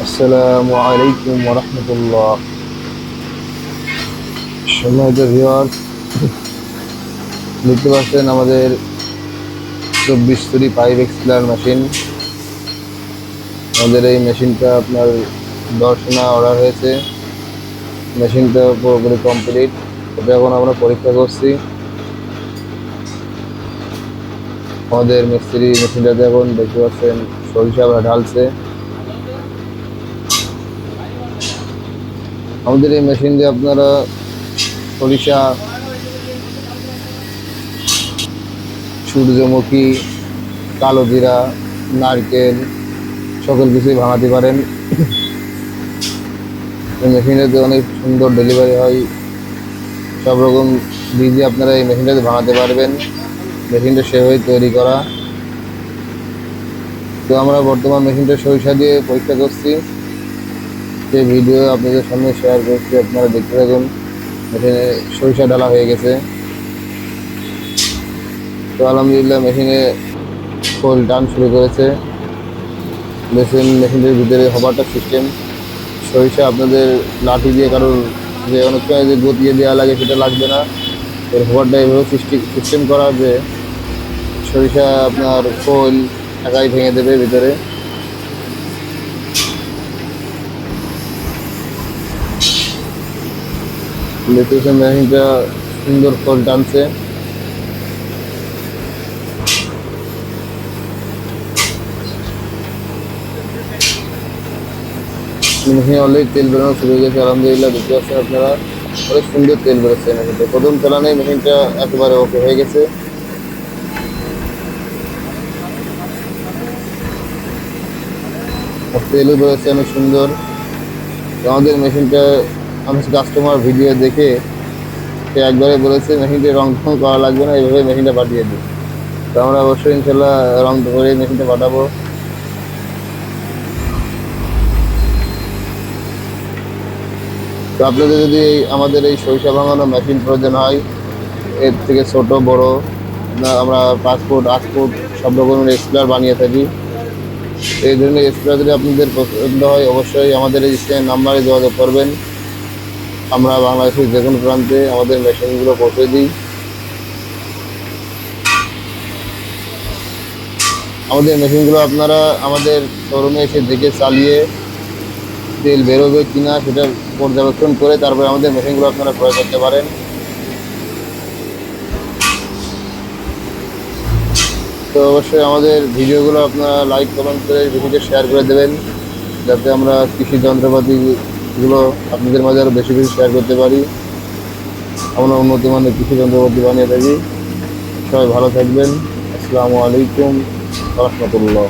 আসসালামু আলাইকুম ওয়া রাহমাতুল্লাহ। সম্মানিত ভিউয়ার্স, দেখতে পাচ্ছেন আমাদের 24 পাইপ এক্সপ্লার মেশিন। আমাদের এই মেশিনটা আপনার 10 অর্ডার হয়েছে। মেশিনটা পুরোপুরি কমপ্লিট। এটা এখন আমরা পরীক্ষা করছি। আমাদের মিস্ত্রি মেশিনটাতে এখন দেখতে পাচ্ছেন সরিষা ঢালছে। আমাদের এই মেশিন দিয়ে আপনারা সরিষা, সূর্যমুখী, কালো জিরা, নারকেল সকল কিছুই ভাঙাতে পারেন। এই মেশিনটাতে অনেক সুন্দর ডেলিভারি হয়। সব রকম বীজই আপনারা এই মেশিনটাতে ভাঙাতে পারবেন। মেশিনটা সেভাবে তৈরি করা। তো আমরা বর্তমান মেশিনটা সরিষা দিয়ে পরীক্ষা করছি। সেই ভিডিও আপনাদের সামনে শেয়ার করছি, আপনারা দেখতে থাকুন। মেশিনে সরিষা ঢালা হয়ে গেছে। তো আলহামদুলিল্লাহ মেশিনে খোল টান শুরু করেছে। মেশিনের ভিতরে হবারটা সিস্টেম। সরিষা আপনাদের লাঠি দিয়ে কারোর যে অনেক সময় যে গতিয়ে দেওয়া লাগে সেটা লাগবে না। এর হবারটা এভাবে সিস্টেম করা যে সরিষা আপনার খোল একাই ভেঙে দেবে ভিতরে। দেখতেছেন মেশিনটা সুন্দর খোল টানছে। মেশিনে অলরেডি তেল বেরোনো শুরু হয়ে গেছে। আলহামদুলিল্লাহ দেখতে পাচ্ছেন আপনারা, অনেক সুন্দর তেল বেরোচ্ছে মেশিনটা। প্রথম চালানেই মেশিনটা একেবারে ওকে হয়ে গেছে। তেলও বেরোচ্ছে অনেক সুন্দর। আমাদের মেশিনটা অনেক কাস্টমার ভিডিও দেখে সে একবারে বলেছে মেশিনটা রং টং করা লাগবে না, এইভাবে মেশিনটা পাঠিয়ে দিই। তো আমরা অবশ্যই ইনশাল্লাহ রং করে মেশিনটা পাঠাবো। তো আপনাদের যদি আমাদের এই সরিষা ভাঙানো মেশিন প্রয়োজন হয়, এর থেকে ছোট বড় আমরা 5 ফুট 8 ফুট সব রকমের এক্সপ্লার বানিয়ে থাকি। এই ধরনের এক্সপ্লার যদি আপনাদের পছন্দ হয় অবশ্যই আমাদের এই স্ক্রিনের নাম্বারে যোগাযোগ করবেন। আমরা বাংলাদেশের যে কোনো প্রান্তে আমাদের মেশিনগুলো পৌঁছে দিই। আমাদের মেশিনগুলো আপনারা আমাদের শোরুমে এসে দেখে চালিয়ে তেল বেরোবে কিনা সেটা পর্যবেক্ষণ করে তারপরে আমাদের মেশিনগুলো আপনারা ক্রয় করতে পারেন। তো অবশ্যই আমাদের ভিডিওগুলো আপনারা লাইক কমেন্ট করে ভিডিওকে শেয়ার করে দেবেন, যাতে আমরা কৃষি যন্ত্রপাতিগুলো আপনাদের মাঝে আরও বেশি বেশি শেয়ার করতে পারি। আমরা উন্নত মানের কৃষি যন্ত্রপাতি বানিয়ে থাকি। সবাই ভালো থাকবেন। আসসালামু আলাইকুম ওয়া রাহমাতুল্লাহ।